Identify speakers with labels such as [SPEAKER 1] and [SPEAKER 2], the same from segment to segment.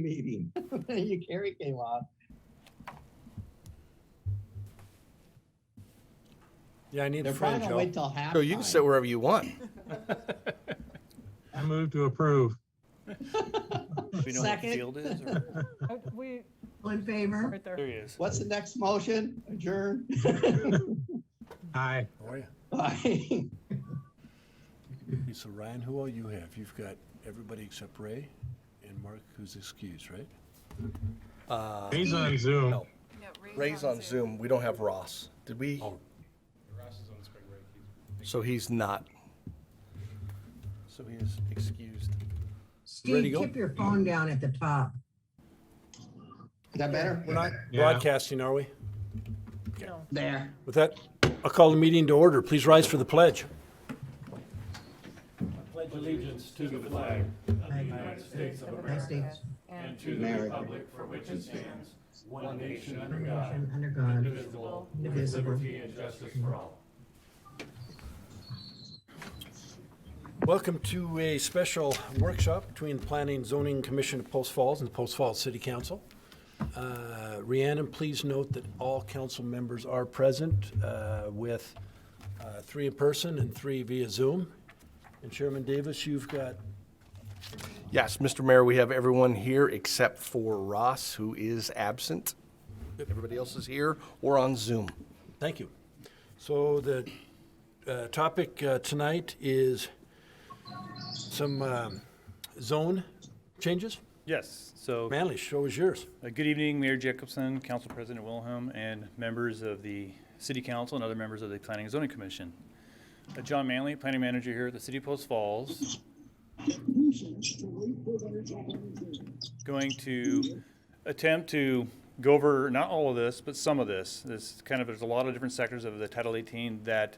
[SPEAKER 1] meeting. Carrie came on.
[SPEAKER 2] Yeah, I need
[SPEAKER 1] They're
[SPEAKER 2] a
[SPEAKER 1] probably
[SPEAKER 2] friend,
[SPEAKER 1] gonna
[SPEAKER 2] Joe.
[SPEAKER 1] wait till halftime.
[SPEAKER 3] So you can sit wherever you want.
[SPEAKER 4] I move to approve.
[SPEAKER 5] Do we know
[SPEAKER 1] Second.
[SPEAKER 5] what field is? Or?
[SPEAKER 6] We,
[SPEAKER 7] All in favor?
[SPEAKER 6] right there.
[SPEAKER 5] There he is.
[SPEAKER 1] What's the next motion? Adjourn?
[SPEAKER 4] Aye.
[SPEAKER 2] How are you?
[SPEAKER 1] Aye.
[SPEAKER 2] Okay, so Ryan, who all you have? You've got everybody except Ray and Mark, who's excused, right?
[SPEAKER 4] He's on Zoom.
[SPEAKER 3] No, Ray's on Zoom. We don't have Ross. Did we?
[SPEAKER 2] Oh.
[SPEAKER 3] So he's not.
[SPEAKER 2] So he is excused. Ready to
[SPEAKER 7] Steve,
[SPEAKER 2] go?
[SPEAKER 7] keep your phone down at the top.
[SPEAKER 1] Is that better?
[SPEAKER 2] We're not
[SPEAKER 4] Yeah.
[SPEAKER 2] broadcasting, are we?
[SPEAKER 6] No.
[SPEAKER 1] There.
[SPEAKER 2] With that, I'll call the meeting to order. Please rise for the pledge. I pledge allegiance to the flag of the United States of
[SPEAKER 7] United States,
[SPEAKER 6] And
[SPEAKER 2] to
[SPEAKER 1] the America.
[SPEAKER 2] republic for which it stands, one nation under
[SPEAKER 7] nation under God,
[SPEAKER 2] indivisible,
[SPEAKER 7] indivisible.
[SPEAKER 2] and justice for all. Welcome to a special workshop between the Planning and Zoning Commission of Post Falls and the Post Falls City Council. Rhiannon, please note that all council members are present with 3 in person and 3 via Zoom. And Chairman Davis, you've got,
[SPEAKER 3] Yes, Mr. Mayor, we have everyone here except for Ross, who is absent. Everybody else is here or on Zoom.
[SPEAKER 2] thank you. So the topic tonight is some zone changes.
[SPEAKER 5] Yes. So
[SPEAKER 2] Manley, show is yours.
[SPEAKER 5] good evening, Mayor Jacobson, Council President Wilhelm, and members of the City Council and other members of the Planning and Zoning Commission. John Manley, Planning Manager here at the City of Post Falls. Going to attempt to go over not all of this, but some of this. There's a lot of different sectors of the Title 18 that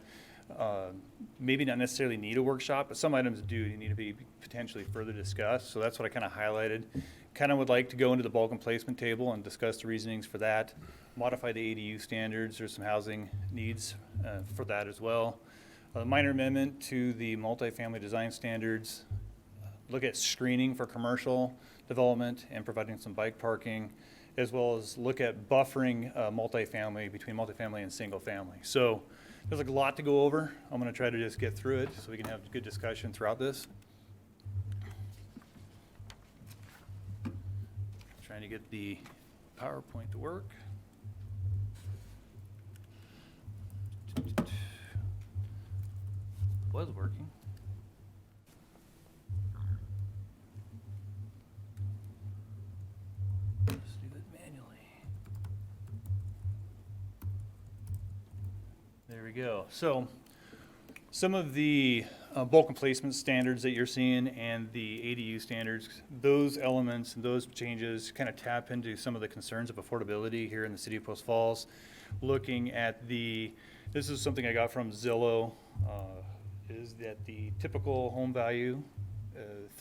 [SPEAKER 5] maybe not necessarily need a workshop, but some items do need to be potentially further discussed. So that's what I kind of highlighted. Kind of would like to go into the bulk and placement table and discuss the reasonings for that. Modify the ADU standards. There's some housing needs for that as well. A minor amendment to the multifamily design standards. Look at screening for commercial development and providing some bike parking, as well as look at buffering multifamily between multifamily and single family. So there's a lot to go over. I'm going to try to just get through it so we can have good discussion throughout this. Trying to get the PowerPoint to work. Was working. Let's do that manually. There we go. So some of the bulk and placement standards that you're seeing and the ADU standards, those elements and those changes kind of tap into some of the concerns of affordability here in the City of Post Falls. Looking at this is something I got from Zillow, is that the typical home value,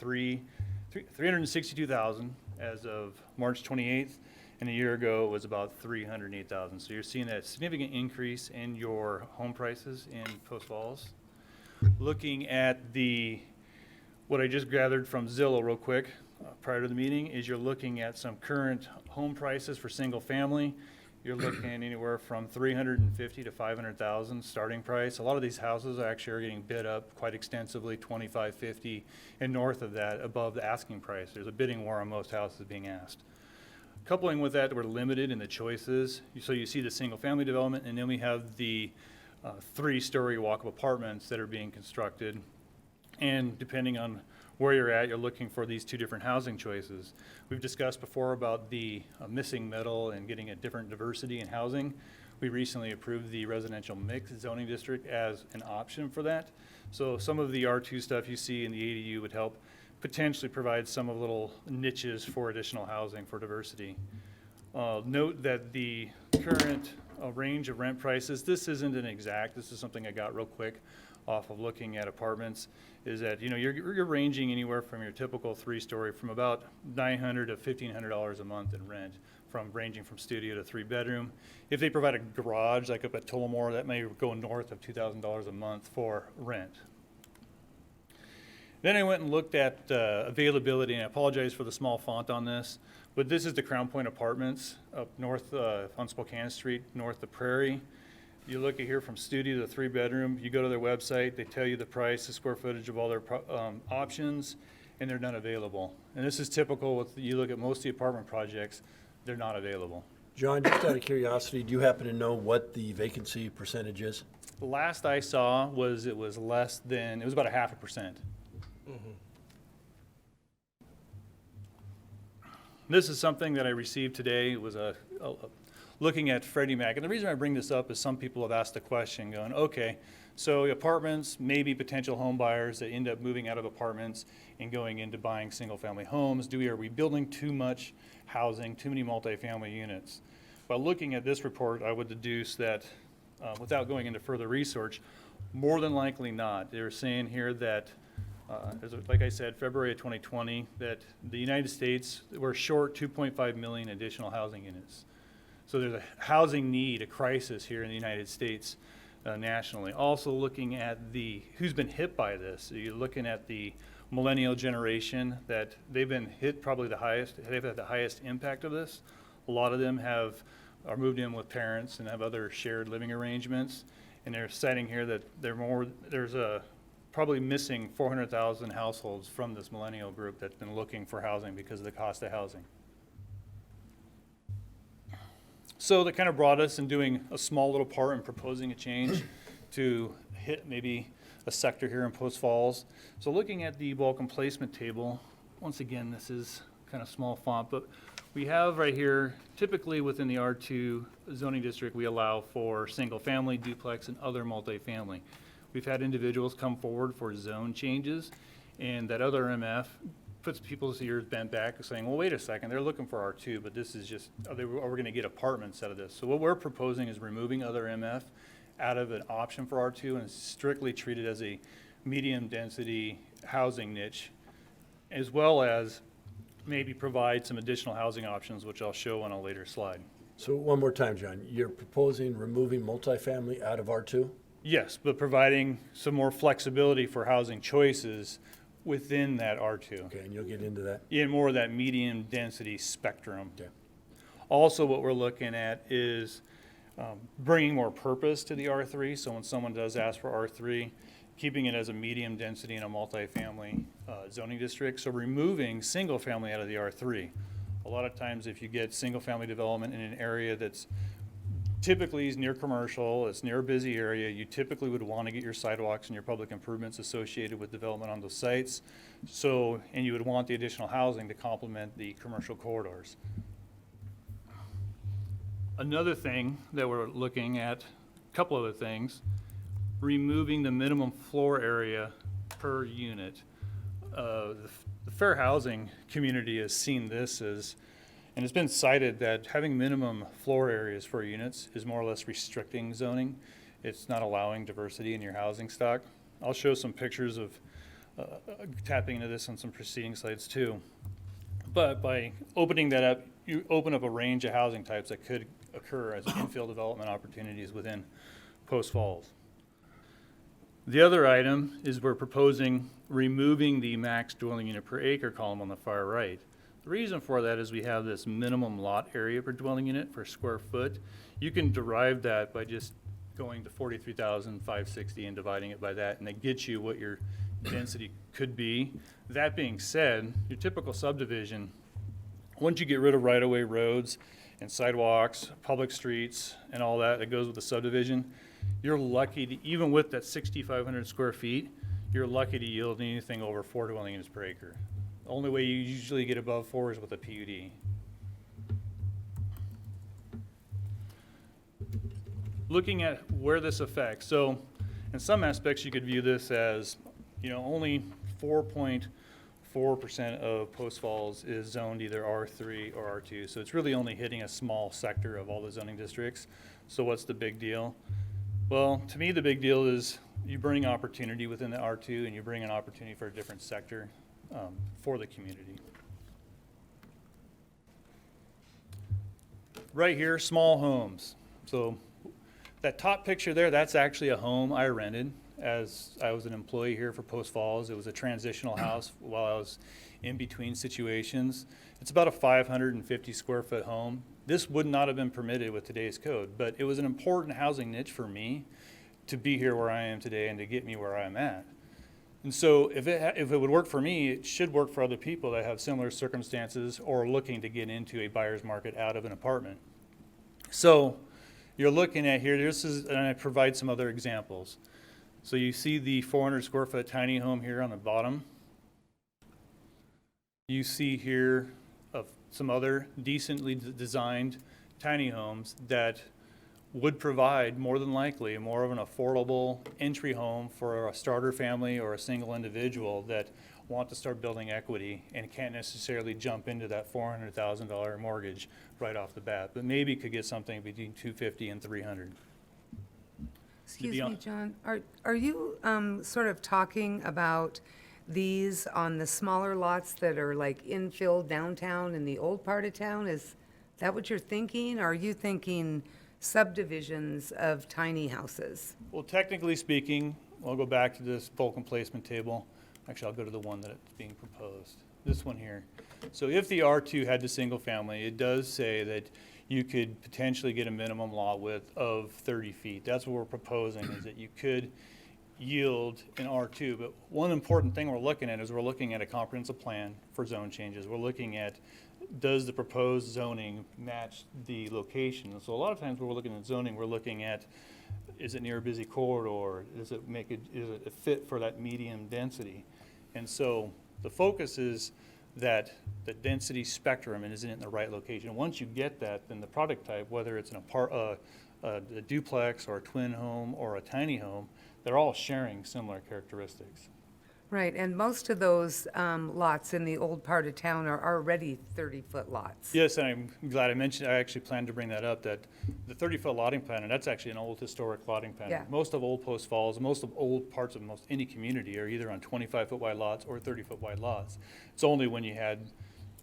[SPEAKER 5] $362,000 as of March 28th, and a year ago it was about $308,000. So you're seeing that significant increase in your home prices in Post Falls. Looking at what I just gathered from Zillow real quick prior to the meeting is you're looking at some current home prices for single family. You're looking anywhere from $350,000 to $500,000 starting price. A lot of these houses actually are getting bid up quite extensively, $25,000, $50,000, and north of that, above the asking price. There's a bidding war on most houses being asked. Coupling with that, we're limited in the choices. So you see the single-family development, and then we have the 3-story walk-up apartments that are being constructed. And depending on where you're at, you're looking for these 2 different housing choices. We've discussed before about the missing middle and getting a different diversity in housing. We recently approved the residential mixed zoning district as an option for that. So some of the R2 stuff you see in the ADU would help potentially provide some of little niches for additional housing for diversity. Note that the current range of rent prices, this isn't an exact, this is something I got real quick off of looking at apartments, is that you're ranging anywhere from your typical 3-story from about $900 to $1,500 a month in rent, ranging from studio to 3-bedroom. If they provide a garage like up at Tullamore, that may go north of $2,000 a month for rent. Then I went and looked at availability, and I apologize for the small font on this, but this is the Crown Point Apartments up north on Spokane Street, north of Prairie. You look at here from studio to 3-bedroom, you go to their website, they tell you the price, the square footage of all their options, and they're not available. And this is typical with, you look at most of the apartment projects, they're not available.
[SPEAKER 2] John, just out of curiosity, do you happen to know what the vacancy percentage is?
[SPEAKER 5] The last I saw was it was less than, it was about 0.5%. This is something that I received today. It was looking at Freddie Mac. And the reason I bring this up is some people have asked the question going, okay, so apartments, maybe potential home buyers that end up moving out of apartments and going into buying single family homes. Are we building too much housing, too many multifamily units? By looking at this report, I would deduce that without going into further research, more than likely not. They're saying here that like I said, February of 2020, that the United States, we're short 2.5 million additional housing units. So there's a housing need, a crisis here in the United States nationally. Also looking at who's been hit by this. You're looking at the millennial generation, that they've been hit probably the highest, they've had the highest impact of this. A lot of them are moved in with parents and have other shared living arrangements. And they're citing here that there's probably missing 400,000 households from this millennial group that's been looking for housing because of the cost of housing. So that kind of brought us in doing a small little part and proposing a change to hit maybe a sector here in Post Falls. So looking at the welcome placement table, once again, this is kind of small font, but we have right here, typically within the R2 zoning district, we allow for single family, duplex, and other multifamily. We've had individuals come forward for zone changes, and that other MF puts people's ears bent back saying, well, wait a second, they're looking for R2, but this is just, are we going to get apartments out of this? So what we're proposing is removing other MF out of an option for R2 and strictly treated as a medium density housing niche, as well as maybe provide some additional housing options, which I'll show on a later slide.
[SPEAKER 2] So one more time, John, you're proposing removing multifamily out of R2?
[SPEAKER 5] Yes, but providing some more flexibility for housing choices within that R2.
[SPEAKER 2] Okay, and you'll get into that?
[SPEAKER 5] In more of that medium density spectrum.
[SPEAKER 2] Okay.
[SPEAKER 5] Also, what we're looking at is bringing more purpose to the R3. So when someone does ask for R3, keeping it as a medium density in a multifamily zoning district. So removing single family out of the R3. A lot of times if you get single family development in an area that's typically is near commercial, it's near a busy area, you typically would want to get your sidewalks and your public improvements associated with development on those sites. So, and you would want the additional housing to complement the commercial corridors. Another thing that we're looking at, a couple other things, removing the minimum floor area per unit. The fair housing community has seen this as, and it's been cited that having minimum floor areas for units is more or less restricting zoning. It's not allowing diversity in your housing stock. I'll show some pictures of tapping into this on some preceding slides too. But by opening that up, you open up a range of housing types that could occur as infill development opportunities within Post Falls. The other item is we're proposing removing the max dwelling unit per acre column on the far right. The reason for that is we have this minimum lot area per dwelling unit per square foot. You can derive that by just going to 43,560 and dividing it by that, and it gets you what your density could be. That being said, your typical subdivision, once you get rid of right-of-way roads and sidewalks, public streets, and all that goes with the subdivision, you're lucky to, even with that 6,500 square feet, you're lucky to yield anything over 4 dwelling units per acre. The only way you usually get above 4 is with a PUD. Looking at where this affects, so in some aspects you could view this as, only 4.4% of Post Falls is zoned either R3 or R2. So it's really only hitting a small sector of all the zoning districts. So what's the big deal? Well, to me, the big deal is you bring opportunity within the R2 and you bring an opportunity for a different sector for the community. Right here, small homes. So that top picture there, that's actually a home I rented as I was an employee here for Post Falls. It was a transitional house while I was in between situations. It's about a 550 square foot home. This would not have been permitted with today's code, but it was an important housing niche for me to be here where I am today and to get me where I'm at. And so if it would work for me, it should work for other people that have similar circumstances or looking to get into a buyer's market out of an apartment. So you're looking at here, and I provide some other examples. So you see the 400 square foot tiny home here on the bottom. You see here of some other decently designed tiny homes that would provide more than likely more of an affordable entry home for a starter family or a single individual that want to start building equity and can't necessarily jump into that $400,000 mortgage right off the bat, but maybe could get something between $250,000 and $300,000.
[SPEAKER 8] Excuse me, John, are you sort of talking about these on the smaller lots that are like infill downtown in the old part of town? Is that what you're thinking? Or are you thinking subdivisions of tiny houses?
[SPEAKER 5] Well, technically speaking, I'll go back to this bulk and placement table. Actually, I'll go to the one that's being proposed, this one here. So if the R2 had the single family, it does say that you could potentially get a minimum lot width of 30 feet. That's what we're proposing, is that you could yield an R2. But one important thing we're looking at is we're looking at a comprehensive plan for zone changes. We're looking at, does the proposed zoning match the location? And so a lot of times when we're looking at zoning, we're looking at, is it near a busy corridor? Does it make it, is it a fit for that medium density? And so the focus is that the density spectrum and is it in the right location. Once you get that, then the product type, whether it's a duplex or a twin home or a tiny home, they're all sharing similar characteristics.
[SPEAKER 8] Right, and most of those lots in the old part of town are already 30-foot lots.
[SPEAKER 5] Yes, and I'm glad I actually planned to bring that up, that the 30-foot lotting pattern, that's actually an old historic lotting pattern.
[SPEAKER 8] Yeah.
[SPEAKER 5] Most of Old Post Falls, most of old parts of most any community are either on 25-foot wide lots or 30-foot wide lots. It's only when you had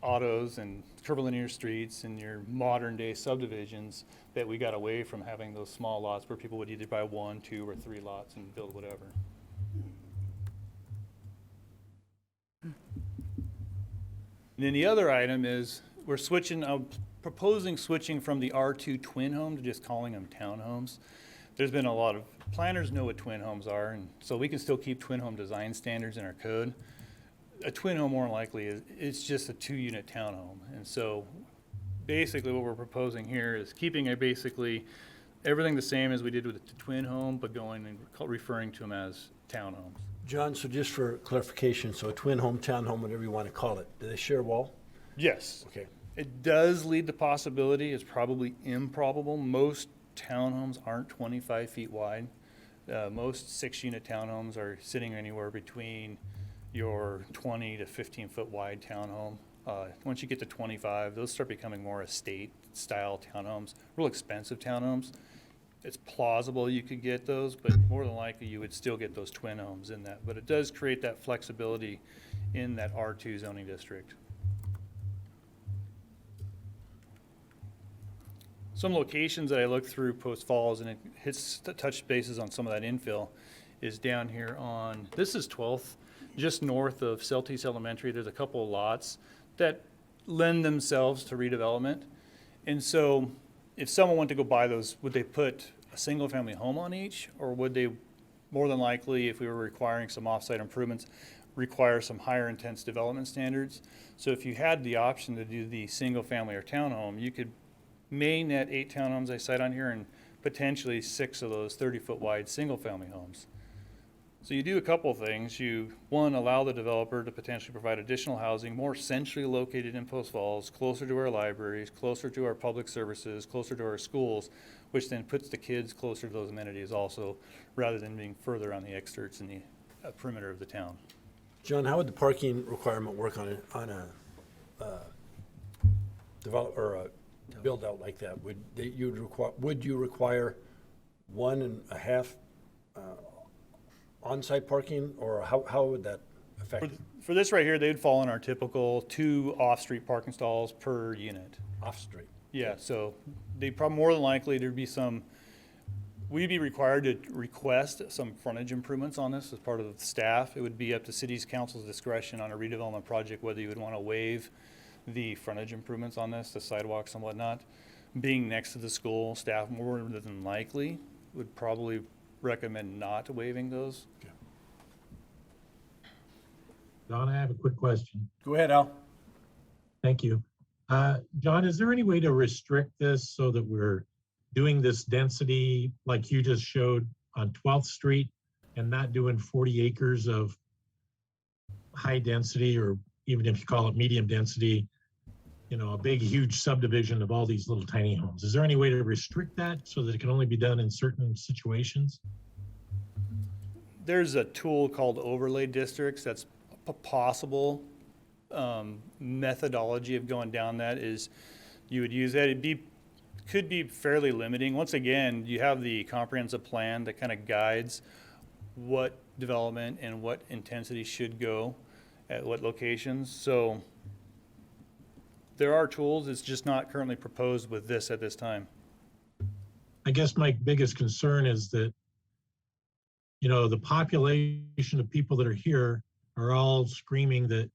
[SPEAKER 5] autos and curvilinear streets and your modern day subdivisions that we got away from having those small lots where people would either buy 1, 2, or 3 lots and build whatever. And then the other item is we're switching, I'm proposing switching from the R2 twin home to just calling them townhomes. There's been a lot of, planners know what twin homes are, and so we can still keep twin home design standards in our code. A twin home more than likely it's just a 2-unit townhome. And so basically what we're proposing here is keeping basically everything the same as we did with the twin home, but going and referring to them as townhomes.
[SPEAKER 2] John, so just for clarification, so a twin home, townhome, whatever you want to call it, do they share a wall?
[SPEAKER 5] Yes.
[SPEAKER 2] Okay.
[SPEAKER 5] It does lead to possibility. It's probably improbable. Most townhomes aren't 25 feet wide. Most 6-unit townhomes are sitting anywhere between your 20 to 15-foot wide townhome. Once you get to 25, those start becoming more estate-style townhomes, real expensive townhomes. It's plausible you could get those, but more than likely you would still get those twin homes in that. But it does create that flexibility in that R2 zoning district. Some locations that I looked through Post Falls, and it hits touch bases on some of that infill, is down here on, this is 12th, just north of Celtice Elementary. There's a couple of lots that lend themselves to redevelopment. And so if someone wanted to go buy those, would they put a single family home on each, or would they more than likely, if we were requiring some offsite improvements, require some higher intense development standards? So if you had the option to do the single family or townhome, you could main net 8 townhomes I cite on here and potentially 6 of those 30-foot wide single family homes. So you do a couple of things. You, one, allow the developer to potentially provide additional housing more centrally located in Post Falls, closer to our libraries, closer to our public services, closer to our schools, which then puts the kids closer to those amenities also, rather than being further on the outskirts in the perimeter of the town.
[SPEAKER 2] John, how would the parking requirement work on a develop or a build out like that? Would you require 1.5 on-site parking, or how would that affect it?
[SPEAKER 5] For this right here, they'd fall in our typical 2 off-street parking stalls per unit.
[SPEAKER 2] Off-street?
[SPEAKER 5] Yeah, so they probably more than likely there'd be some We'd be required to request some frontage improvements on this as part of the staff. It would be up to city's council's discretion on a redevelopment project, whether you would want to waive the frontage improvements on this, the sidewalks and whatnot. Being next to the school, staff more than likely would probably recommend not waiving those.
[SPEAKER 4] Don, I have a quick question.
[SPEAKER 2] Go ahead, Al.
[SPEAKER 4] Thank you. John, is there any way to restrict this so that we're doing this density like you just showed on 12th Street and not doing 40 acres of high density, or even if you call it medium density, you know, a big, huge subdivision of all these little tiny homes? Is there any way to restrict that so that it can only be done in certain situations?
[SPEAKER 5] There's a tool called overlay districts. That's a possible methodology of going down that is you would use that. Could be fairly limiting. Once again, you have the comprehensive plan that kind of guides what development and what intensity should go at what locations. So there are tools. It's just not currently proposed with this at this time.
[SPEAKER 4] I guess my biggest concern is that, you know, the population of people that are here are all screaming that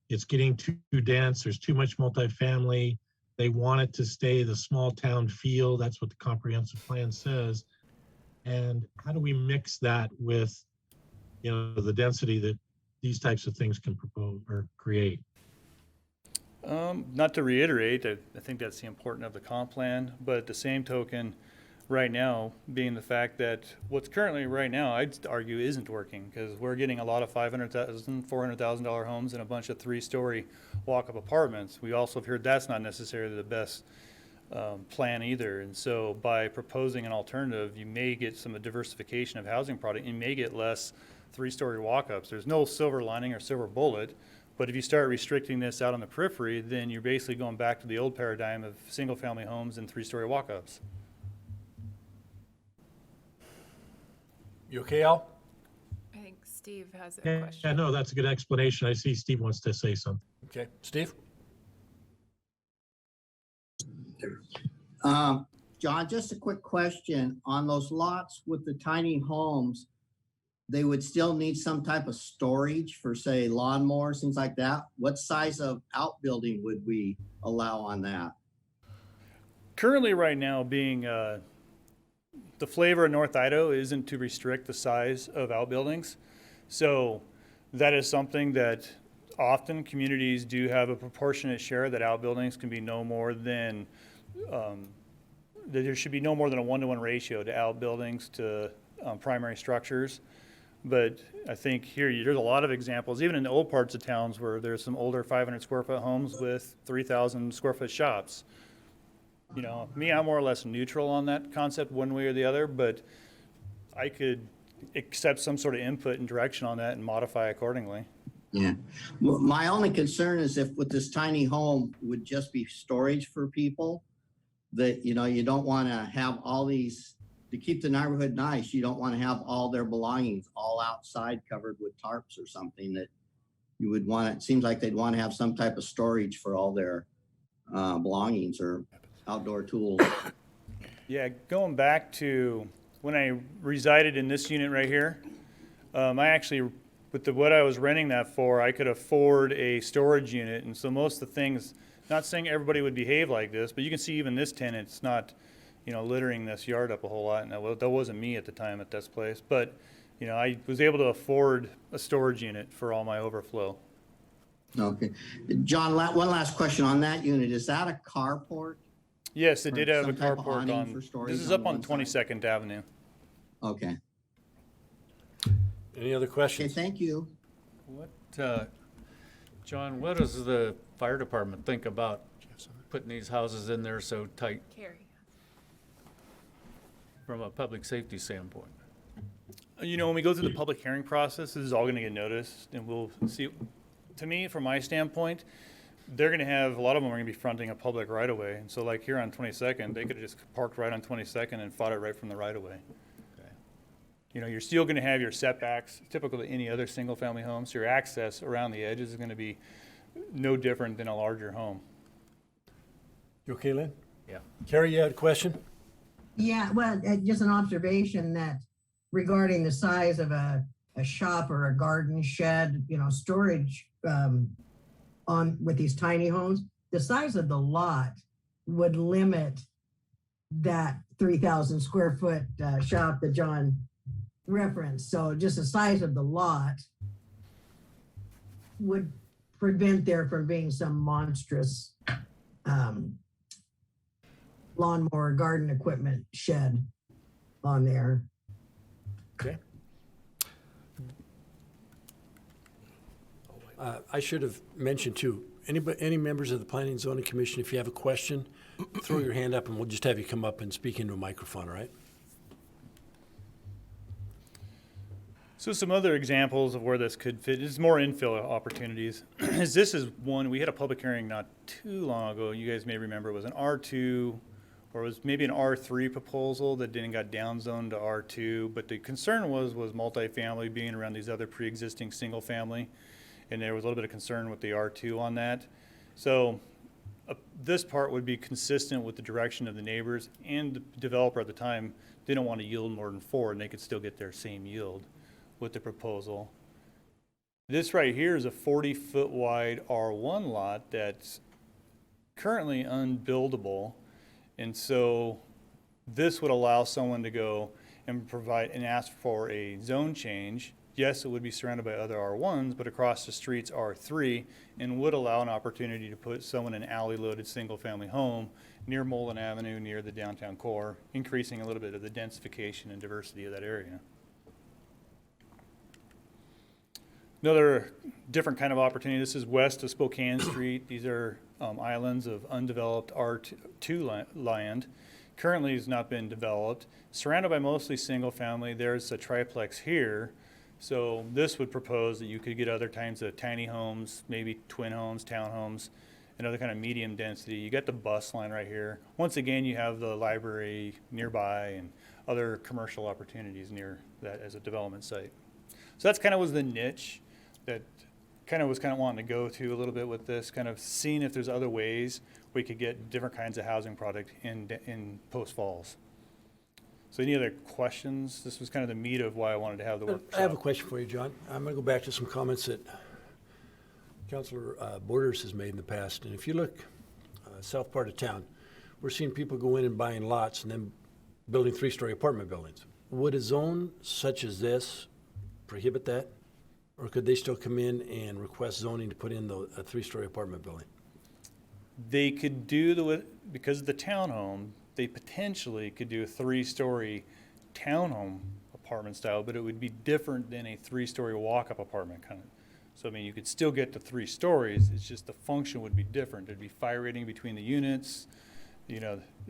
[SPEAKER 4] it's getting too dense, there's too much multifamily. They want it to stay the small town feel. That's what the comprehensive plan says. And how do we mix that with, you know, the density that these types of things can propose or create?
[SPEAKER 5] Not to reiterate, I think that's the important of the comp plan, but at the same token, right now, being the fact that what's currently right now, I'd argue isn't working, because we're getting a lot of $500,000, $400,000 homes and a bunch of 3-story walk-up apartments. We also have heard that's not necessarily the best plan either. And so by proposing an alternative, you may get some diversification of housing product. You may get less 3-story walk-ups. There's no silver lining or silver bullet. But if you start restricting this out on the periphery, then you're basically going back to the old paradigm of single-family homes and 3-story walk-ups.
[SPEAKER 2] You okay, Al?
[SPEAKER 9] I think Steve has a
[SPEAKER 4] Yeah,
[SPEAKER 9] question.
[SPEAKER 4] no, that's a good explanation. I see Steve wants to say something.
[SPEAKER 2] Okay. Steve?
[SPEAKER 1] John, just a quick question. On those lots with the tiny homes, they would still need some type of storage for, say, lawnmowers, things like that. What size of outbuilding would we allow on that?
[SPEAKER 5] Currently, right now, being the flavor of North Idaho isn't to restrict the size of outbuildings. So that is something that often communities do have a proportionate share, that outbuildings can be no more than, that there should be no more than a 1-to-1 ratio to outbuildings to primary structures. But I think here, there's a lot of examples, even in the old parts of towns, where there's some older 500 square foot homes with 3,000 square foot shops. You know, me, I'm more or less neutral on that concept one way or the other, but I could accept some sort of input and direction on that and modify accordingly.
[SPEAKER 1] Yeah. Well, my only concern is if with this tiny home would just be storage for people, that, you know, you don't want to have all these, to keep the neighborhood nice, you don't want to have all their belongings all outside covered with tarps or something. That you would want, it seems like they'd want to have some type of storage for all their belongings or outdoor tools.
[SPEAKER 5] Yeah, going back to when I resided in this unit right here, I actually, with what I was renting that for, I could afford a storage unit. And so most of the things, not saying everybody would behave like this, but you can see even this tenant, it's not, you know, littering this yard up a whole lot. And that wasn't me at the time at this place. But, you know, I was able to afford a storage unit for all my overflow.
[SPEAKER 1] Okay. John, one last question on that unit. Is that a carport?
[SPEAKER 5] Yes, it did
[SPEAKER 1] Or
[SPEAKER 5] have a
[SPEAKER 1] some type of
[SPEAKER 5] carport
[SPEAKER 1] awning
[SPEAKER 5] on,
[SPEAKER 1] for storage
[SPEAKER 5] this is
[SPEAKER 1] on
[SPEAKER 5] up on
[SPEAKER 1] one side?
[SPEAKER 5] 22nd Avenue.
[SPEAKER 1] Okay.
[SPEAKER 2] Any other
[SPEAKER 1] Okay,
[SPEAKER 2] questions?
[SPEAKER 1] thank you.
[SPEAKER 10] What, John, what does the fire department think about putting these houses in there so tight
[SPEAKER 9] Carrie.
[SPEAKER 10] from a public safety standpoint?
[SPEAKER 5] You know, when we go through the public hearing process, this is all gonna get noticed, and we'll see. To me, from my standpoint, they're gonna have, a lot of them are gonna be fronting a public right-of-way. And so like here on 22nd, they could've just parked right on 22nd and fought it right from the right-of-way. You know, you're still gonna have your setbacks, typical to any other single-family home, so your access around the edges is gonna be no different than a larger home.
[SPEAKER 2] You okay, Lynn?
[SPEAKER 10] Yeah.
[SPEAKER 2] Carrie, you had a question?
[SPEAKER 7] Yeah, well, just an observation that regarding the size of a shop or a garden shed, storage on with these tiny homes, the size of the lot would limit that 3,000 square foot shop that John referenced. So just the size of the lot would prevent there from being some monstrous lawnmower garden equipment shed on there.
[SPEAKER 2] Okay. I should have mentioned too, any members of the Planning and Zoning Commission, if you have a question, throw your hand up and we'll just have you come up and speak into a microphone, all right?
[SPEAKER 5] So some other examples of where this could fit is more infill opportunities. This is one, we had a public hearing not too long ago. You guys may remember it was an R2 or it was maybe an R3 proposal that then got downzoned to R2. But the concern was multifamily being around these other pre-existing single family. And there was a little bit of concern with the R2 on that. So this part would be consistent with the direction of the neighbors, and the developer at the time didn't want to yield more than 4, and they could still get their same yield with the proposal. This right here is a 40-foot wide R1 lot that's currently unbuildable. And so this would allow someone to go and provide and ask for a zone change. Yes, it would be surrounded by other R1s, but across the street's R3, and would allow an opportunity to put someone in an alley-loaded single-family home near Mullen Avenue, near the downtown core, increasing a little bit of the densification and diversity of that area. Another different kind of opportunity, this is west of Spokane Street. These are islands of undeveloped R2 land. Currently has not been developed. Surrounded by mostly single-family, there's a triplex here. So this would propose that you could get other kinds of tiny homes, maybe twin homes, townhomes, and other kind of medium density. You got the bus line right here. Once again, you have the library nearby and other commercial opportunities near that as a development site. So that's kind of was the niche that kind of wanting to go to a little bit with this, kind of seeing if there's other ways we could get different kinds of housing product in Post Falls. So any other questions? This was kind of the meat of why I wanted to have the workshop.
[SPEAKER 2] I have a question for you, John. I'm going to go back to some comments that Councilor Borders has made in the past. And if you look south part of town, we're seeing people go in and buying lots and then building 3-story apartment buildings. Would a zone such as this prohibit that? Or could they still come in and request zoning to put in a 3-story apartment building?
[SPEAKER 5] They could do because of the townhome, they potentially could do a 3-story townhome apartment style, but it would be different than a 3-story walk-up apartment kind of. So I mean, you could still get to 3 stories. It's just the function would be different. There'd be fire rating between the units.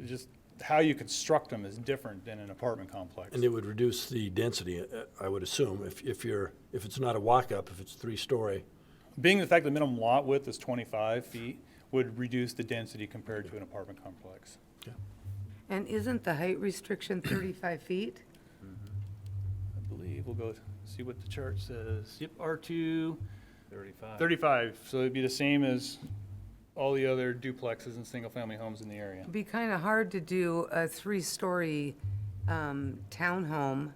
[SPEAKER 5] Just how you construct them is different than an apartment complex.
[SPEAKER 2] And it would reduce the density, I would assume, if it's not a walk-up, if it's 3-story.
[SPEAKER 5] Being the fact the minimum lot width is 25 feet would reduce the density compared to an apartment complex.
[SPEAKER 2] Okay.
[SPEAKER 8] And isn't the height restriction 35 feet?
[SPEAKER 5] I believe we'll go see what the chart says. Yep, R2,
[SPEAKER 10] 35.
[SPEAKER 5] 35. So it'd be the same as all the other duplexes and single-family homes in the area.
[SPEAKER 8] It'd be kind of hard to do a 3-story townhome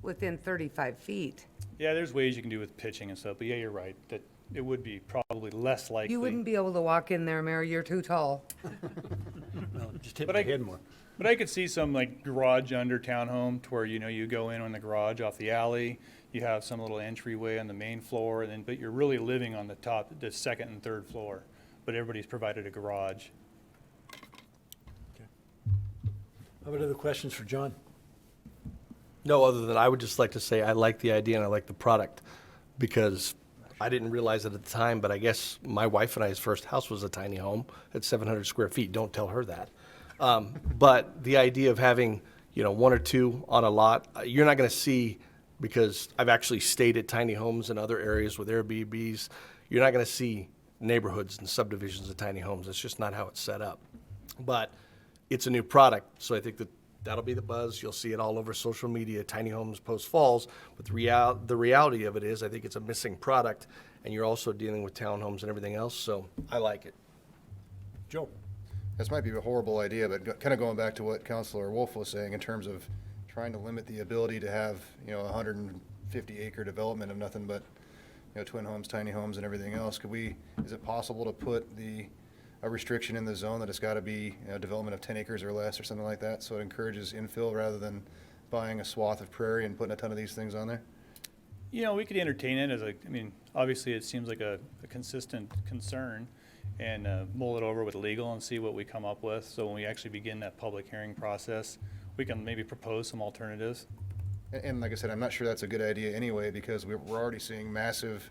[SPEAKER 8] within 35 feet.
[SPEAKER 5] Yeah, there's ways you can do with pitching and stuff, but yeah, you're right, that it would be probably less likely.
[SPEAKER 8] You wouldn't be able to walk in there, Mary, you're too tall.
[SPEAKER 2] No, just hit
[SPEAKER 5] But
[SPEAKER 2] my
[SPEAKER 5] I-
[SPEAKER 2] head more.
[SPEAKER 5] But I could see some like garage under townhome to where, you go in on the garage off the alley, you have some little entryway on the main floor, and then, but you're really living on the top, the second and third floor, but everybody's provided a garage.
[SPEAKER 2] How about other questions for John?
[SPEAKER 3] No, other than I would just like to say I like the idea and I like the product because I didn't realize it at the time, but I guess my wife and I's first house was a tiny home at 700 square feet. Don't tell her that. But the idea of having, 1 or 2 on a lot, you're not going to see, because I've actually stayed at tiny homes in other areas with Airbnbs, you're not going to see neighborhoods and subdivisions of tiny homes. It's just not how it's set up. But it's a new product, so I think that'll be the buzz. You'll see it all over social media, tiny homes, Post Falls. But the reality of it is I think it's a missing product, and you're also dealing with townhomes and everything else, so I like it.
[SPEAKER 2] Joe?
[SPEAKER 11] This might be a horrible idea, but kind of going back to what Councilor Wolf was saying in terms of trying to limit the ability to have, 150-acre development of nothing but, twin homes, tiny homes, and everything else. Is it possible to put a restriction in the zone that it's got to be, development of 10 acres or less or something like that, so it encourages infill rather than buying a swath of prairie and putting a ton of these things on there?
[SPEAKER 5] We could entertain it obviously it seems like a consistent concern, and mull it over with legal and see what we come up with. So when we actually begin that public hearing process, we can maybe propose some alternatives.
[SPEAKER 11] And like I said, I'm not sure that's a good idea anyway, because we're already seeing massive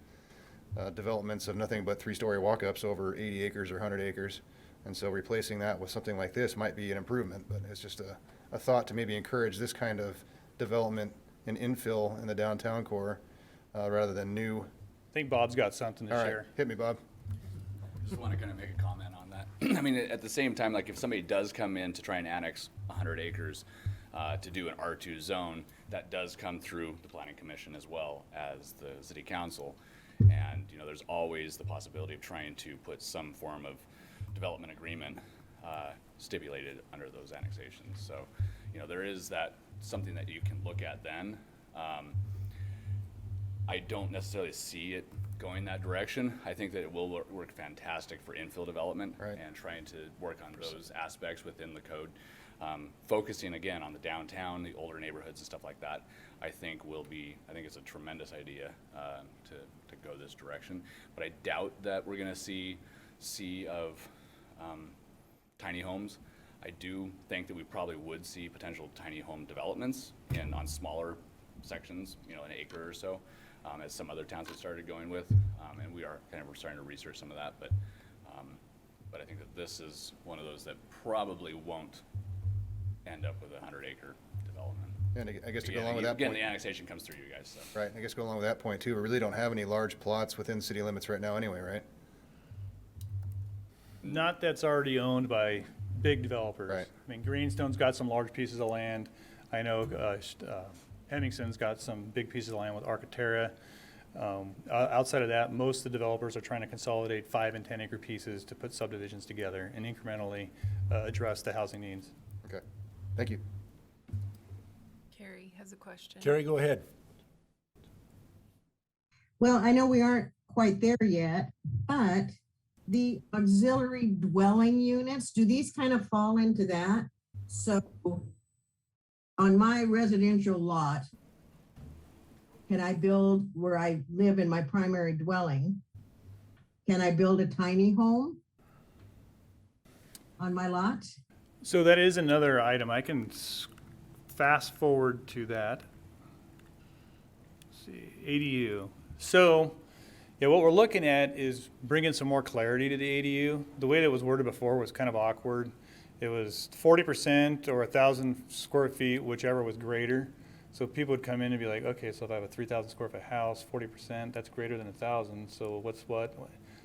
[SPEAKER 11] developments of nothing but 3-story walk-ups over 80 acres or 100 acres. And so replacing that with something like this might be an improvement, but it's just a thought to maybe encourage this kind of development and infill in the downtown core rather than new.
[SPEAKER 5] I think Bob's got something to
[SPEAKER 11] All right,
[SPEAKER 5] share.
[SPEAKER 11] hit me, Bob.
[SPEAKER 12] Just want to kind of make a comment on that. I mean, at the same time, like if somebody does come in to try and annex 100 acres to do an R2 zone, that does come through the Planning Commission as well as the City Council. And, there's always the possibility of trying to put some form of development agreement stipulated under those annexations. So, there is something that you can look at then. I don't necessarily see it going that direction. I think that it will work fantastic for infill development,
[SPEAKER 11] right,
[SPEAKER 12] and trying to work on those aspects within the code. Focusing again on the downtown, the older neighborhoods and stuff like that, I think it's a tremendous idea to go this direction. But I doubt that we're gonna see of tiny homes. I do think that we probably would see potential tiny home developments on smaller sections, an acre or so, as some other towns have started going with, and we're starting to research some of that. But I think that this is one of those that probably won't end up with a 100-acre development.
[SPEAKER 11] And I guess to go along with that
[SPEAKER 12] again,
[SPEAKER 11] point.
[SPEAKER 12] the annexation comes through you guys. So.
[SPEAKER 11] Right, I guess go along with that point too, we really don't have any large plots within city limits right now anyway, right?
[SPEAKER 5] Not that's already owned by big developers.
[SPEAKER 11] Right.
[SPEAKER 5] I mean, Greenstone's got some large pieces of land. I know Hemingson's got some big pieces of land with Architera. Outside of that, most of the developers are trying to consolidate 5 and 10 acre pieces to put subdivisions together and incrementally address the housing needs.
[SPEAKER 11] Okay, thank you.
[SPEAKER 9] Carrie has a question.
[SPEAKER 2] Carrie, go ahead.
[SPEAKER 7] Well, I know we aren't quite there yet, but the auxiliary dwelling units, do these kind of fall into that? So on my residential lot, can I build where I live in my primary dwelling? Can I build a tiny home on my lot?
[SPEAKER 5] So that is another item. I can fast forward to that. Let's see, ADU. So, yeah, what we're looking at is bringing some more clarity to the ADU. The way that it was worded before was kind of awkward. It was 40% or 1,000 square feet, whichever was greater. So people would come in and be like, okay, so if I have a 3,000 square foot house, 40%, that's greater than 1,000. So what's what?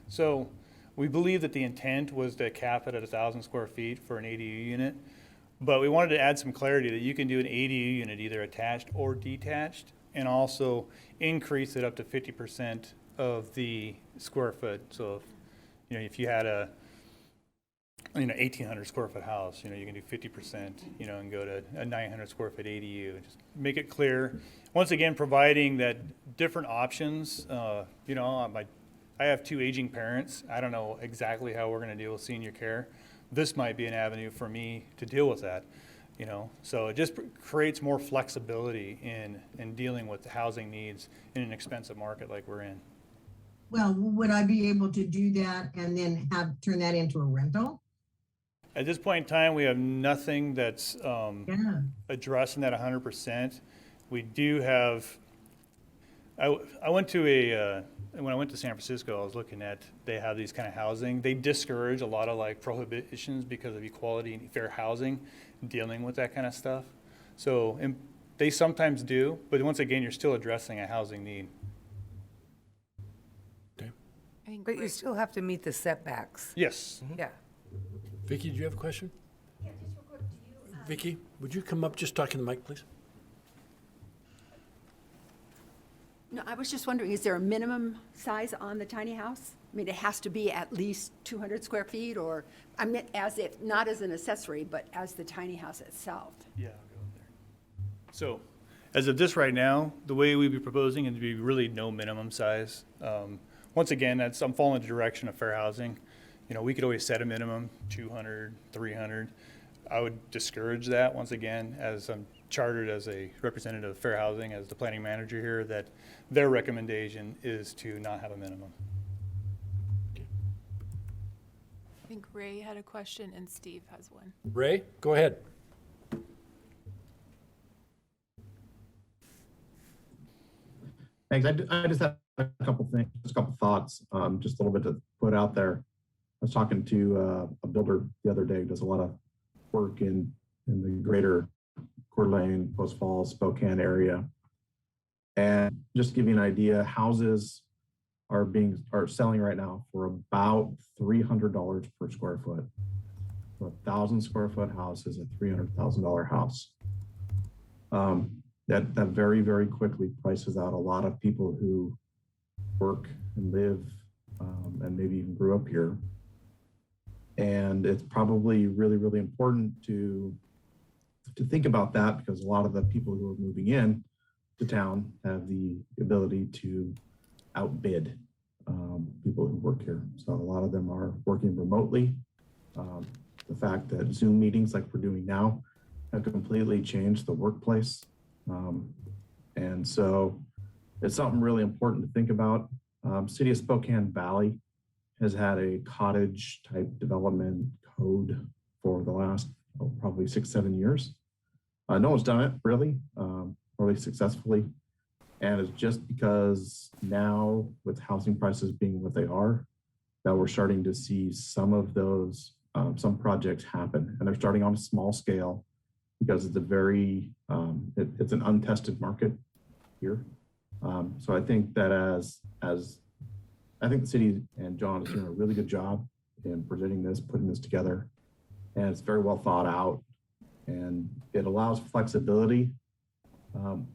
[SPEAKER 5] So we believe that the intent was to cap it at 1,000 square feet for an ADU unit. But we wanted to add some clarity that you can do an ADU unit either attached or detached, and also increase it up to 50% of the square foot. So if you had a 1,800 square foot house, you can do 50%, and go to a 900 square foot ADU. Just make it clear. Once again, providing that different options. I have 2 aging parents. I don't know exactly how we're going to deal with senior care. This might be an avenue for me to deal with that. So it just creates more flexibility in dealing with the housing needs in an expensive market like we're in.
[SPEAKER 7] Well, would I be able to do that and then turn that into a rental?
[SPEAKER 5] At this point in time, we have nothing that's addressing that 100%. We do have, I went to when I went to San Francisco, I was looking at, they have these kind of housing. They discourage a lot of prohibitions because of equality and fair housing, dealing with that kind of stuff. So they sometimes do, but once again, you're still addressing a housing need.
[SPEAKER 2] Okay.
[SPEAKER 8] But you still have to meet the setbacks.
[SPEAKER 5] Yes.
[SPEAKER 8] Yeah.
[SPEAKER 2] Vicky, do you have a question? Yeah, just real quick. Vicky, would you come up, just talk in the mic, please?
[SPEAKER 13] No, I was just wondering, is there a minimum size on the tiny house? I mean, it has to be at least 200 square feet, or, I mean, as if, not as an accessory, but as the tiny house itself.
[SPEAKER 5] Yeah, I'll go there. So, as of this right now, the way we'd be proposing it to be really no minimum size. Once again, I'm following the direction of fair housing. You know, we could always set a minimum, 200, 300. I would discourage that, once again, as I'm chartered as a representative of fair housing, as the planning manager here, that their recommendation is to not have a minimum.
[SPEAKER 9] I think Ray had a question and Steve has one.
[SPEAKER 2] Ray, go ahead.
[SPEAKER 14] Thanks. I just have a couple things, just a couple thoughts, just a little bit to put out there. I was talking to a builder the other day who does a lot of work in the greater Coeur d'Alene, Post Falls, Spokane area. And just to give you an idea, houses are selling right now for about $300 per square foot. So 1,000 square foot house is a $300,000 house. That very, very quickly prices out a lot of people who work and live and maybe even grew up here. And it's probably really, really important to think about that, because a lot of the people who are moving in to town have the ability to outbid people who work here. So a lot of them are working remotely. The fact that Zoom meetings like we're doing now have completely changed the workplace. And so it's something really important to think about. City of Spokane Valley has had a cottage type development code for the last probably 6-7 years. No one's done it really successfully. And it's just because now with housing prices being what they are, that we're starting to see some of those, some projects happen, and they're starting on a small scale because it's a very, it's an untested market here. So I think that as I think the city and John is doing a really good job in presenting this, putting this together, and it's very well thought out, and it allows flexibility,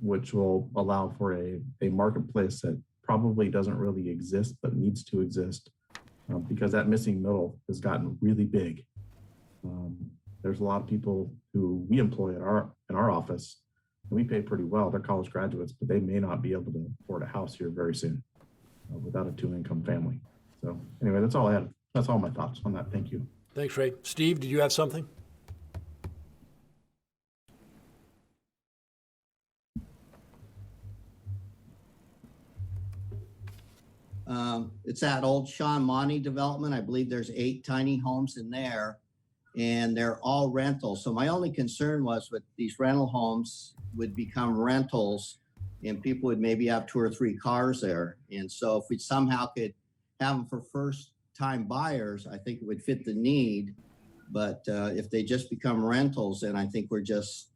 [SPEAKER 14] which will allow for a marketplace that probably doesn't really exist, but needs to exist, because that missing middle has gotten really big. There's a lot of people who we employ in our office, and we pay pretty well. They're college graduates, but they may not be able to afford a house here very soon without a 2-income family. So anyway, that's all I had. That's all my thoughts on that. Thank you.
[SPEAKER 2] Thanks, Ray. Steve, did you have something?
[SPEAKER 1] It's that old Sean Monty development. I believe there's 8 tiny homes in there, and they're all rentals. So my only concern was with these rental homes would become rentals, and people would maybe have 2 or 3 cars there. And so if we somehow could have them for first-time buyers, I think it would fit the need. But if they just become rentals, then I think we're just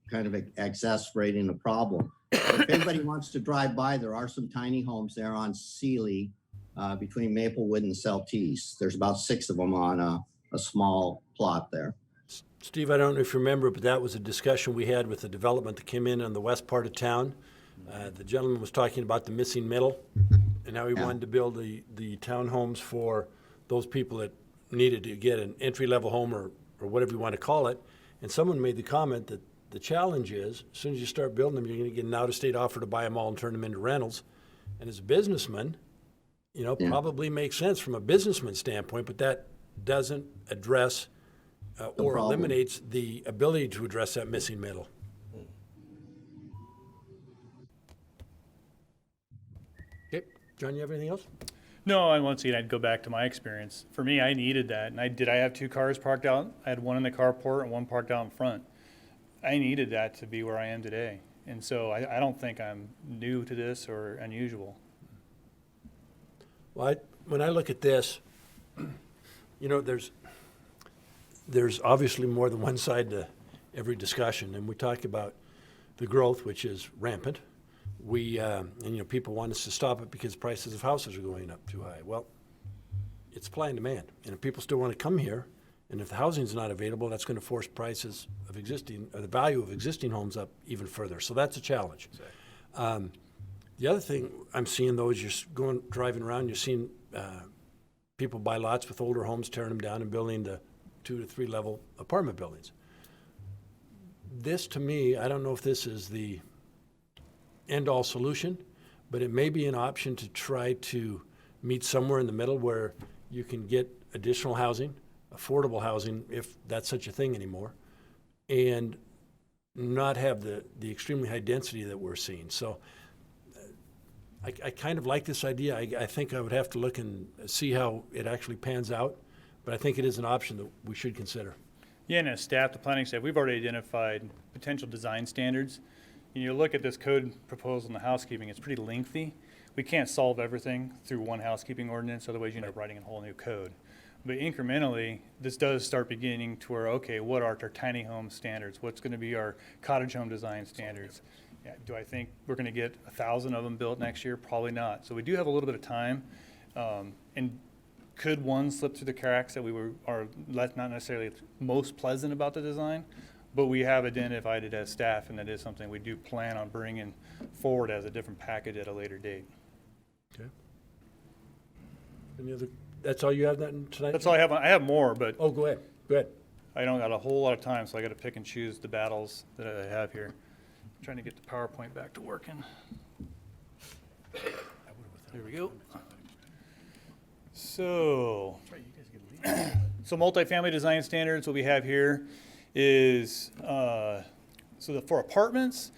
[SPEAKER 1] kind of exacerbating the problem. If anybody wants to drive by, there are some tiny homes there on Sealy between Maplewood and Celtice. There's about 6 of them on a small plot there.
[SPEAKER 2] Steve, I don't know if you remember, but that was a discussion we had with the development that came in on the west part of town. The gentleman was talking about the missing middle and how he wanted to build the townhomes for those people that needed to get an entry-level home or whatever you want to call it. And someone made the comment that the challenge is, as soon as you start building them, you're going to get an out-of-state offer to buy them all and turn them into rentals. And as a businessman, probably makes sense from a businessman standpoint, but that doesn't address or eliminates the ability to address that missing middle. Okay, John, you have anything else?
[SPEAKER 5] No, I once again, I'd go back to my experience. For me, I needed that. And I have 2 cars parked out. I had one in the carport and one parked out in front. I needed that to be where I am today. And so I don't think I'm new to this or unusual.
[SPEAKER 2] Well, when I look at this, there's obviously more than one side to every discussion. And we talk about the growth, which is rampant. People want us to stop it because prices of houses are going up too high. Well, it's supply and demand. And if people still want to come here, and if the housing's not available, that's going to force prices of the value of existing homes up even further. So that's a challenge. The other thing I'm seeing, though, is driving around, you're seeing people buy lots with older homes, tearing them down and building the 2 to 3 level apartment buildings. This, to me, I don't know if this is the end-all solution, but it may be an option to try to meet somewhere in the middle where you can get additional housing, affordable housing, if that's such a thing anymore, and not have the extremely high density that we're seeing. So I kind of like this idea. I think I would have to look and see how it actually pans out, but I think it is an option that we should consider.
[SPEAKER 5] Yeah, and as staff, the planning staff, we've already identified potential design standards. You look at this code proposal in the housekeeping, it's pretty lengthy. We can't solve everything through one housekeeping ordinance, otherwise you end up writing a whole new code. But incrementally, this does start beginning to where, okay, what are our tiny home standards? What's going to be our cottage home design standards? Yeah, do I think we're going to get 1,000 of them built next year? Probably not. So we do have a little bit of time. And could one slip through the cracks that are not necessarily most pleasant about the design? But we have identified it as staff, and that is something we do plan on bringing forward as a different package at a later date.
[SPEAKER 2] Okay. Any other? That's all you have that tonight?
[SPEAKER 5] That's all I have. I have more, but
[SPEAKER 2] Oh, go ahead. Go ahead.
[SPEAKER 5] I don't got a whole lot of time, so I got to pick and choose the battles that I have here. I'm trying to get the PowerPoint back to working. There we go. So, multifamily design standards, what we have here is, for apartments,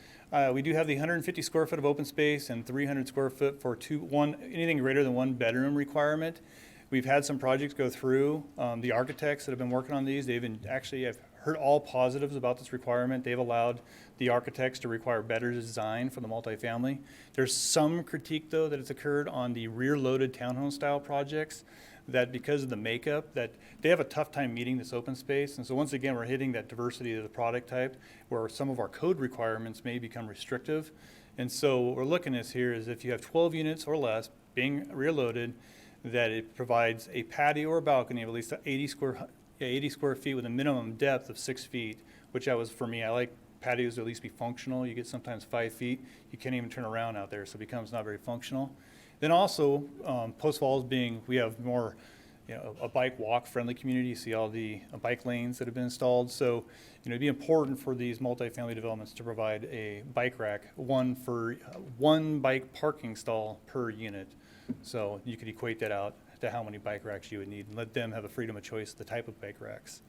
[SPEAKER 5] we do have the 150 square foot of open space and 300 square foot for anything greater than 1 bedroom requirement. We've had some projects go through. The architects that have been working on these, I've heard all positives about this requirement. They've allowed the architects to require better design for the multifamily. There's some critique, though, that has occurred on the rear-loaded townhome style projects, that because of the makeup, that they have a tough time meeting this open space. And so once again, we're hitting that diversity of the product type where some of our code requirements may become restrictive. And so what we're looking at here is if you have 12 units or less being rear-loaded, that it provides a patio or balcony of at least 80 square feet with a minimum depth of 6 feet, which for me, I like patios to at least be functional. You get sometimes 5 feet, you can't even turn around out there, so it becomes not very functional. Then also, Post Falls we have more, a bike walk friendly community. You see all the bike lanes that have been installed. So, it'd be important for these multifamily developments to provide a bike rack, one bike parking stall per unit. So you could equate that out to how many bike racks you would need and let them have the freedom of choice, the type of bike racks.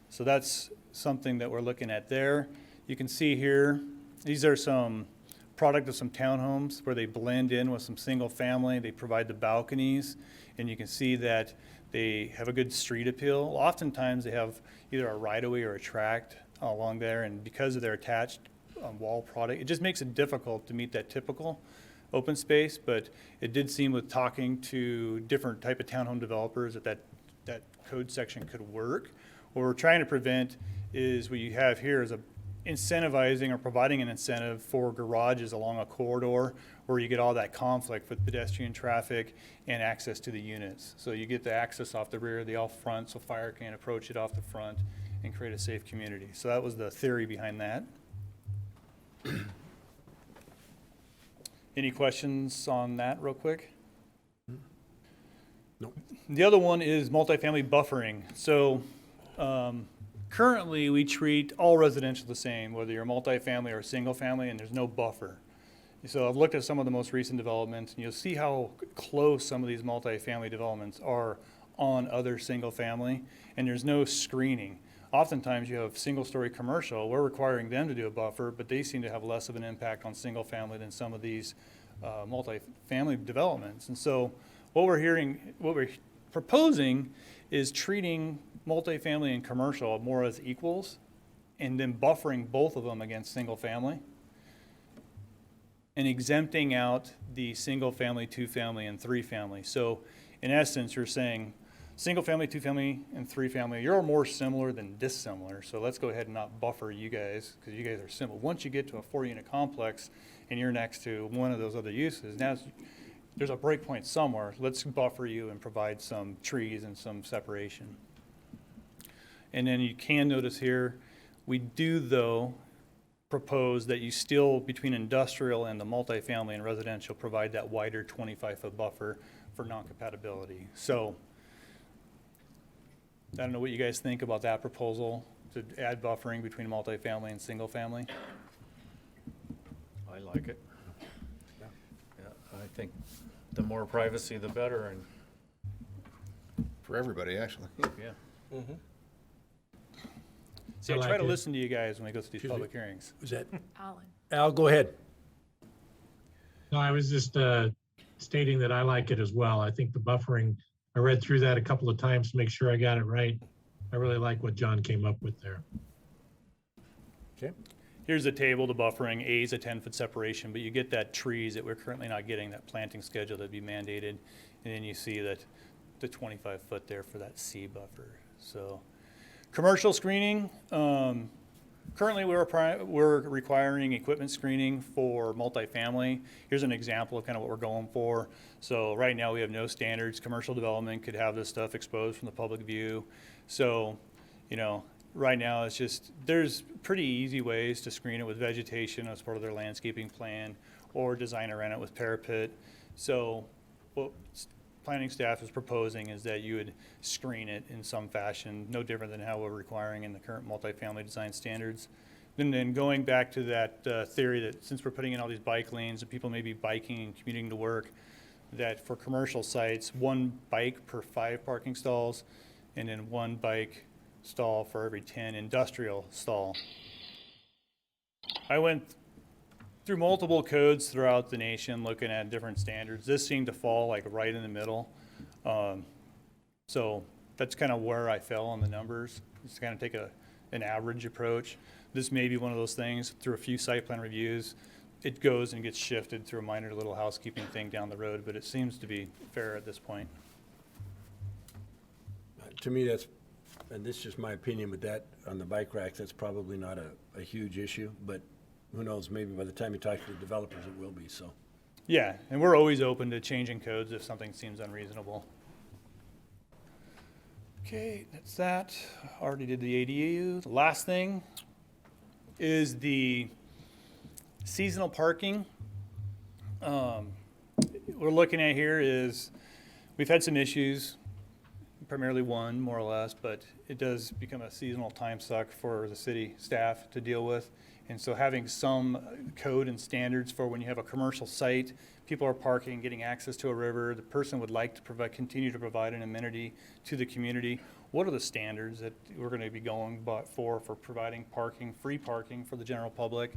[SPEAKER 5] So that's something that we're looking at there. You can see here, these are some product of some townhomes where they blend in with some single family. They provide the balconies, and you can see that they have a good street appeal. Oftentimes they have either a right-of-way or a tract along there, and because of their attached wall product, it just makes it difficult to meet that typical open space. But it did seem with talking to different type of townhome developers that code section could work. What we're trying to prevent is what you have here is incentivizing or providing an incentive for garages along a corridor where you get all that conflict with pedestrian traffic and access to the units. So you get the access off the rear, the off front, so fire can approach it off the front and create a safe community. So that was the theory behind that. Any questions on that real quick?
[SPEAKER 2] No.
[SPEAKER 5] The other one is multifamily buffering. So currently we treat all residential the same, whether you're multifamily or single family, and there's no buffer. So I've looked at some of the most recent developments, and you'll see how close some of these multifamily developments are on other single family, and there's no screening. Oftentimes you have single-story commercial, we're requiring them to do a buffer, but they seem to have less of an impact on single family than some of these multifamily developments. And so what we're proposing is treating multifamily and commercial more as equals, and then buffering both of them against single family, and exempting out the single family, 2-family, and 3-family. So in essence, you're saying single family, 2-family, and 3-family, you're more similar than dissimilar. So let's go ahead and not buffer you guys, because you guys are similar. Once you get to a 4-unit complex and you're next to one of those other uses, now there's a break point somewhere. Let's buffer you and provide some trees and some separation. And then you can notice here, we do though propose that you still, between industrial and the multifamily and residential, provide that wider 25-foot buffer for non-compatibility. So I don't know what you guys think about that proposal to add buffering between multifamily and single family.
[SPEAKER 10] I like it. Yeah, I think the more privacy, the better, and,
[SPEAKER 11] For everybody, actually.
[SPEAKER 10] yeah.
[SPEAKER 5] See, I
[SPEAKER 4] I
[SPEAKER 5] try
[SPEAKER 4] like
[SPEAKER 5] to
[SPEAKER 4] it.
[SPEAKER 5] listen to you guys when we go through these
[SPEAKER 2] Excuse me?
[SPEAKER 5] public hearings.
[SPEAKER 2] Was that,
[SPEAKER 9] Alan.
[SPEAKER 2] Al, go ahead.
[SPEAKER 4] No, I was just stating that I like it as well. I think the buffering, I read through that a couple of times to make sure I got it right. I really like what John came up with there.
[SPEAKER 2] Okay.
[SPEAKER 5] Here's a table, the buffering, A is a 10-foot separation, but you get that trees that we're currently not getting, that planting schedule that'd be mandated. And then you see that the 25-foot there for that C buffer. So, commercial screening, currently we're requiring equipment screening for multifamily. Here's an example of kind of what we're going for. So right now we have no standards. Commercial development could have this stuff exposed from the public view. So, you know, right now it's just, there's pretty easy ways to screen it with vegetation as part of their landscaping plan, or design around it with parapet. So what planning staff is proposing is that you would screen it in some fashion, no different than how we're requiring in the current multifamily design standards. And then going back to that theory that since we're putting in all these bike lanes and people may be biking and commuting to work, that for commercial sites, 1 bike per 5 parking stalls, and then 1 bike stall for every 10 industrial stall. I went through multiple codes throughout the nation looking at different standards. This seemed to fall like right in the middle. So that's kind of where I fell on the numbers. Just kind of take an average approach. This may be one of those things, through a few site plan reviews, it goes and gets shifted through a minor little housekeeping thing down the road, but it seems to be fair at this point.
[SPEAKER 2] To me, that's, and this is just my opinion, but that, on the bike racks, that's probably not a huge issue, but who knows, maybe by the time you talk to the developers, it will be, so.
[SPEAKER 5] Yeah, and we're always open to changing codes if something seems unreasonable. Okay, that's that. Already did the ADU. The last thing is the seasonal parking. We're looking at here is, we've had some issues, primarily one, more or less, but it does become a seasonal time suck for the city staff to deal with. And so having some code and standards for when you have a commercial site, people are parking, getting access to a river, the person would like to continue to provide an amenity to the community. What are the standards that we're going to be going for providing parking, free parking for the general public?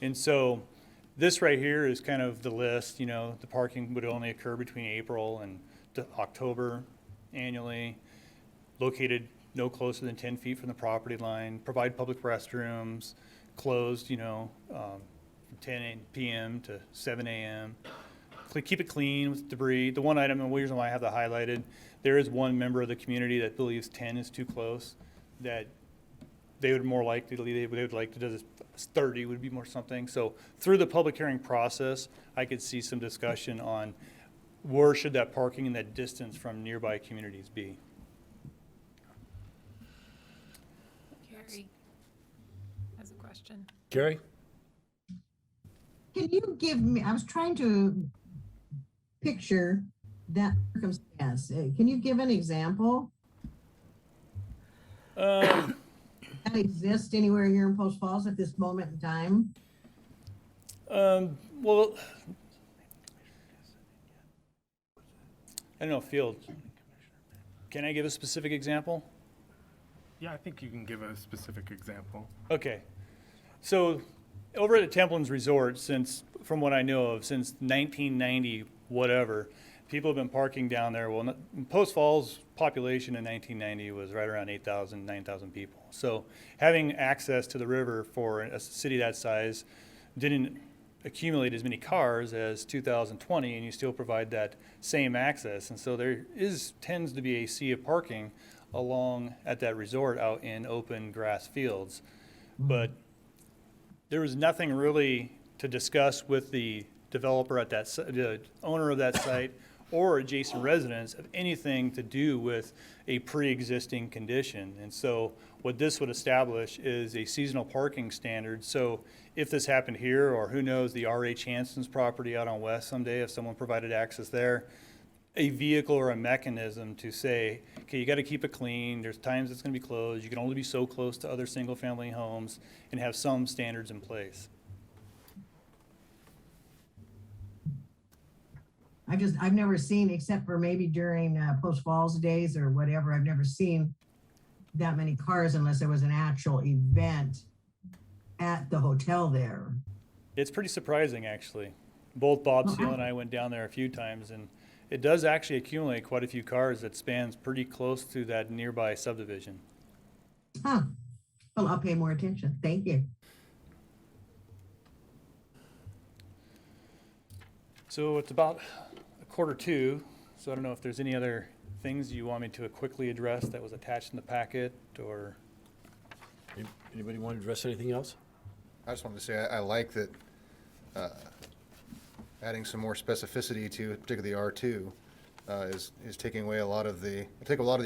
[SPEAKER 5] And so this right here is kind of the list. You know, the parking would only occur between April and October annually, located no closer than 10 feet from the property line, provide public restrooms, closed, you know, from 10 p.m. to 7 a.m. Keep it clean with debris. The one item, and the reason why I have that highlighted, there is one member of the community that believes 10 is too close, that they would more likely, they would like to do this 30 would be more something. So through the public hearing process, I could see some discussion on where should that parking and that distance from nearby communities be.
[SPEAKER 9] Carrie has a question.
[SPEAKER 2] Carrie?
[SPEAKER 7] Can you give me, I was trying to picture that circumstance. Can you give an example that exists anywhere here in Post Falls at this moment in time?
[SPEAKER 5] Well, I don't know, Field, can I give a specific example?
[SPEAKER 15] Yeah, I think you can give a specific example.
[SPEAKER 5] Okay. So over at the Templeton's Resort, from what I know of, since 1990, whatever, people have been parking down there. Well, Post Falls population in 1990 was right around 8,000, 9,000 people. So having access to the river for a city that size didn't accumulate as many cars as 2020, and you still provide that same access. And so there tends to be a sea of parking along at that resort out in open grass fields. But there was nothing really to discuss with the developer at that, the owner of that site, or adjacent residents of anything to do with a pre-existing condition. And so what this would establish is a seasonal parking standard. So if this happened here, or who knows, the R.H. Hanson's property out on West someday, if someone provided access there, a vehicle or a mechanism to say, okay, you got to keep it clean. There's times it's going to be closed. You can only be so close to other single-family homes, and have some standards in place.
[SPEAKER 7] I've never seen, except for maybe during Post Falls days or whatever, I've never seen that many cars unless there was an actual event at the hotel there.
[SPEAKER 5] It's pretty surprising, actually. Both Bob Steele and I went down there a few times, and it does actually accumulate quite a few cars that spans pretty close to that nearby subdivision.
[SPEAKER 7] Huh. Well, I'll pay more attention. Thank you.
[SPEAKER 5] So it's about 1:45, so I don't know if there's any other things you want me to quickly address that was attached in the packet, or?
[SPEAKER 2] Anybody want to address anything else?
[SPEAKER 11] I just wanted to say, I like that adding some more specificity to particularly R2 is taking away a lot of the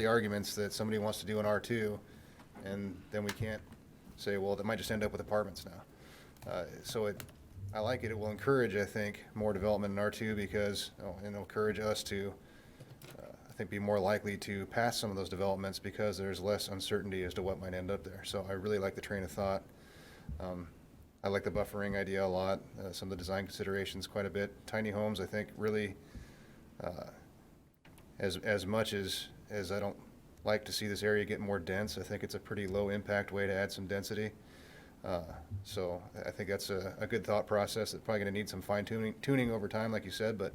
[SPEAKER 11] arguments that somebody wants to do in R2, and then we can't say, well, that might just end up with apartments now. I like it. It will encourage, I think, more development in R2 because, and it'll encourage us to, I think, be more likely to pass some of those developments because there's less uncertainty as to what might end up there. So I really like the train of thought. I like the buffering idea a lot, some of the design considerations quite a bit. Tiny homes, I think, really, as much as I don't like to see this area get more dense, I think it's a pretty low impact way to add some density. So I think that's a good thought process that's probably going to need some fine tuning over time, like you said, but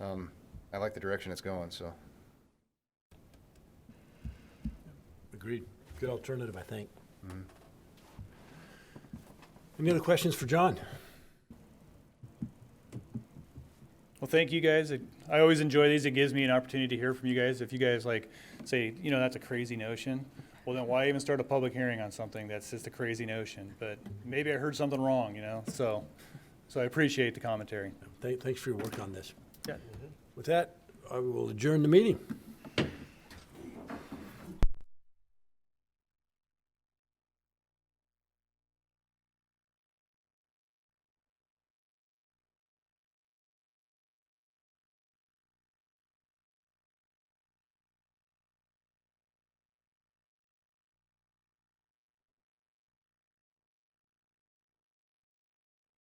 [SPEAKER 11] I like the direction it's going, so.
[SPEAKER 2] Agreed. Good alternative, I think. Mm-hmm. Any other questions for John?
[SPEAKER 5] Well, thank you guys. I always enjoy these. It gives me an opportunity to hear from you guys. If you guys say, that's a crazy notion, well, then why even start a public hearing on something that's just a crazy notion? But maybe I heard something wrong, so I appreciate the commentary.
[SPEAKER 2] Thanks for your work on this.
[SPEAKER 5] Yeah.
[SPEAKER 2] With that, I will adjourn the meeting.